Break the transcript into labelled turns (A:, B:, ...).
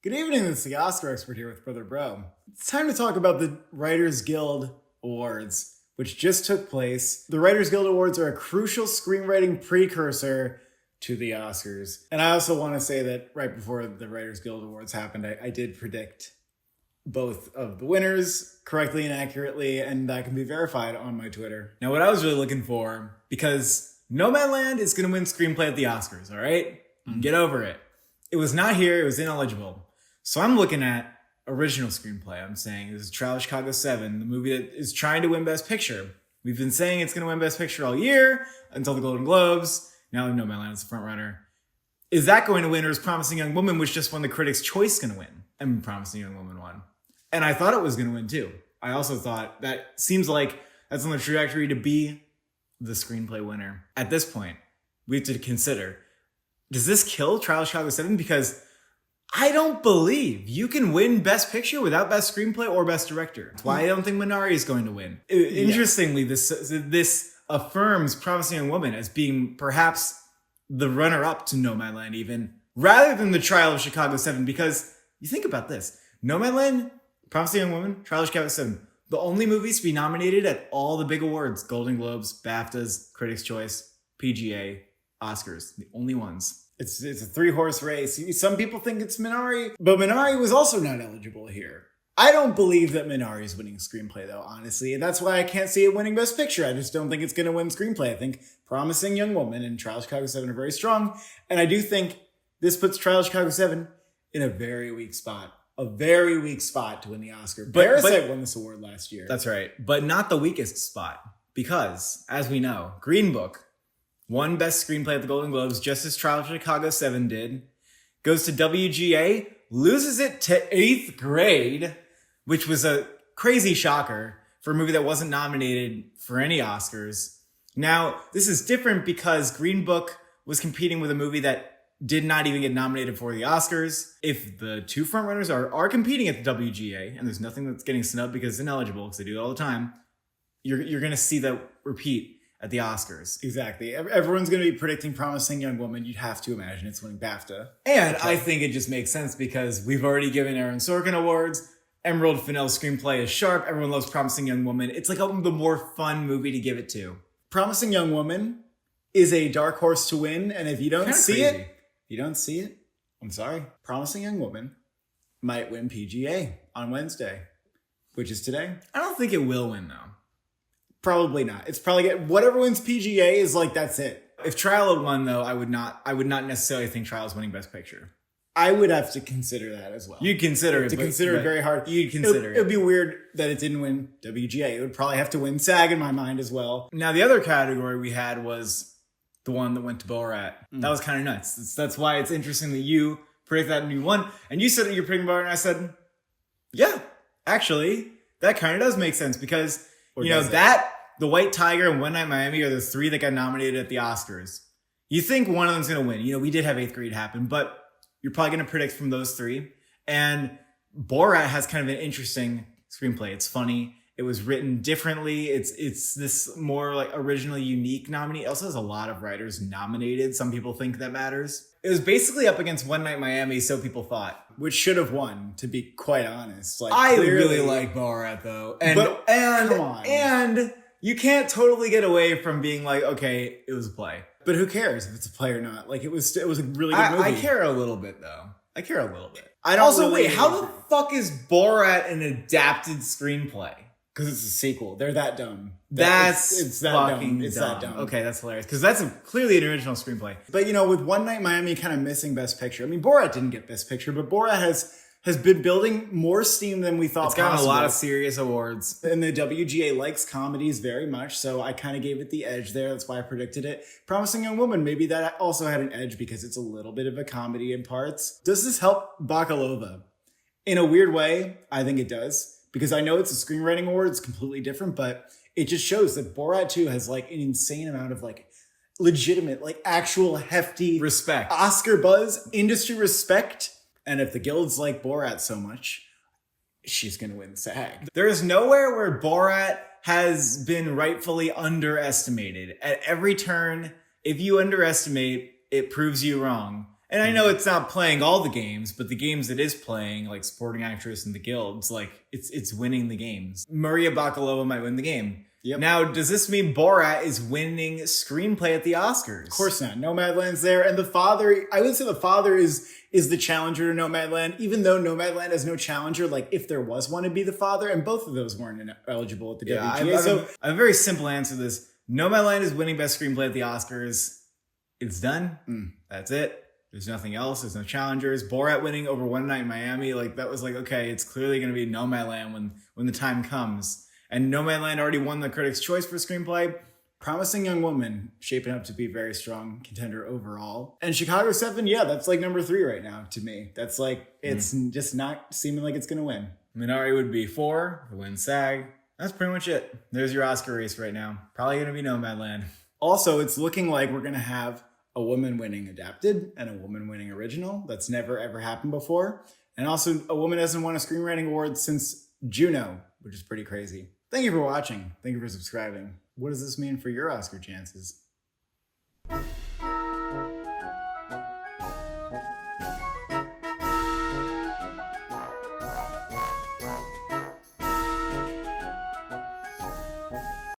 A: Good evening, this is the Oscar expert here with Brother Bro. It's time to talk about the Writers Guild Awards, which just took place. The Writers Guild Awards are a crucial screenwriting precursor to the Oscars. And I also want to say that right before the Writers Guild Awards happened, I did predict both of the winners correctly and accurately, and that can be verified on my Twitter. Now, what I was really looking for, because Nomadland is going to win screenplay at the Oscars, all right? Get over it. It was not here. It was ineligible. So I'm looking at original screenplay. I'm saying this is Trial of Chicago 7, the movie that is trying to win Best Picture. We've been saying it's going to win Best Picture all year until the Golden Globes. Now Nomadland is the front runner. Is that going to win, or is Promising Young Woman, which just won the Critics' Choice, going to win? And Promising Young Woman won. And I thought it was going to win too. I also thought that seems like that's on the trajectory to be the screenplay winner. At this point, we have to consider, does this kill Trial of Chicago 7? Because I don't believe you can win Best Picture without Best Screenplay or Best Director. That's why I don't think Minari is going to win. Interestingly, this affirms Promising Young Woman as being perhaps the runner-up to Nomadland even, rather than the Trial of Chicago 7. Because you think about this. Nomadland, Promising Young Woman, Trial of Chicago 7. The only movies to be nominated at all the big awards. Golden Globes, BAFTAs, Critics' Choice, PGA, Oscars. The only ones. It's a three-horse race. Some people think it's Minari, but Minari was also not eligible here. I don't believe that Minari is winning screenplay, though, honestly, and that's why I can't see it winning Best Picture. I just don't think it's going to win screenplay. I think Promising Young Woman and Trial of Chicago 7 are very strong, and I do think this puts Trial of Chicago 7 in a very weak spot. A very weak spot to win the Oscar. Parasite won this award last year. That's right, but not the weakest spot, because, as we know, Green Book won Best Screenplay at the Golden Globes, just as Trial of Chicago 7 did. Goes to WGA, loses it to 8th Grade, which was a crazy shocker for a movie that wasn't nominated for any Oscars. Now, this is different because Green Book was competing with a movie that did not even get nominated for the Oscars. If the two frontrunners are competing at the WGA, and there's nothing that's getting snubbed because it's ineligible, because they do it all the time, you're going to see that repeat at the Oscars. Exactly. Everyone's going to be predicting Promising Young Woman. You'd have to imagine it's winning BAFTA. And I think it just makes sense because we've already given Aaron Sorkin awards. Emerald Fennell's screenplay is sharp. Everyone loves Promising Young Woman. It's like the more fun movie to give it to. Promising Young Woman is a dark horse to win. And if you don't see it, I'm sorry. Promising Young Woman might win PGA on Wednesday, which is today. I don't think it will win, though. Probably not. It's probably whatever wins PGA is like, that's it. If Trial had won, though, I would not necessarily think Trial's winning Best Picture. I would have to consider that as well. You'd consider it. Consider it very hard. You'd consider it. It would be weird that it didn't win WGA. It would probably have to win SAG in my mind as well. Now, the other category we had was the one that went to Borat. That was kind of nuts. That's why it's interesting that you predict that and you won. And you said that you're predicting Borat, and I said, yeah, actually, that kind of does make sense because The White Tiger and One Night in Miami are the three that got nominated at the Oscars. You think one of them's going to win. We did have 8th Grade happen, but you're probably going to predict from those three. And Borat has kind of an interesting screenplay. It's funny. It was written differently. It's this more like originally unique nominee. It also has a lot of writers nominated. Some people think that matters. It was basically up against One Night in Miami, so people thought, which should have won, to be quite honest. I really like Borat, though. Come on. And you can't totally get away from being like, okay, it was a play. But who cares if it's a play or not? It was a really good movie. I care a little bit, though. How the fuck is Borat an adapted screenplay? Because it's a sequel. They're that dumb. It's that fucking dumb. It's that dumb. Okay, that's hilarious. Because that's clearly an original screenplay. But, with One Night in Miami kind of missing Best Picture. I mean, Borat didn't get Best Picture, but Borat has been building more steam than we thought possible. It's gotten a lot of serious awards. And the WGA likes comedies very much, so I kind of gave it the edge there. That's why I predicted it. Promising Young Woman, maybe that also had an edge because it's a little bit of a comedy in parts. Does this help Bakalova? In a weird way, I think it does. Because I know it's a screenwriting award, it's completely different, but it just shows that Borat 2 has an insane amount of legitimate, actual hefty respect, Oscar buzz, industry respect. And if the guilds like Borat so much, she's going to win SAG. There is nowhere where Borat has been rightfully underestimated. At every turn, if you underestimate, it proves you wrong. And I know it's not playing all the games, but the games it is playing, like supporting actress in the guilds, like it's winning the games. Maria Bakalova might win the game.
B: Yep.
A: Now, does this mean Borat is winning screenplay at the Oscars?
B: Of course not. Nomadland's there, and the father, I would say the father is the challenger to Nomadland, even though Nomadland has no challenger. Like, if there was one, it'd be the father, and both of those weren't eligible at the WGA.
A: I have a very simple answer to this. Nomadland is winning best screenplay at the Oscars. It's done. That's it. There's nothing else. There's no challengers. Borat winning over One Night in Miami, like that was like, okay, it's clearly going to be Nomadland when the time comes. And Nomadland already won the Critics' Choice for screenplay.
B: Promising Young Woman, shaping up to be a very strong contender overall. And Chicago 7, yeah, that's like number 3 right now to me. That's like, it's just not seeming like it's going to win.
A: Minari would be 4 to win SAG. That's pretty much it. There's your Oscar race right now. Probably going to be Nomadland.
B: Also, it's looking like we're going to have a woman winning adapted and a woman winning original. That's never ever happened before. And also, a woman hasn't won a screenwriting award since Juno, which is pretty crazy. Thank you for watching. Thank you for subscribing. What does this mean for your Oscar chances?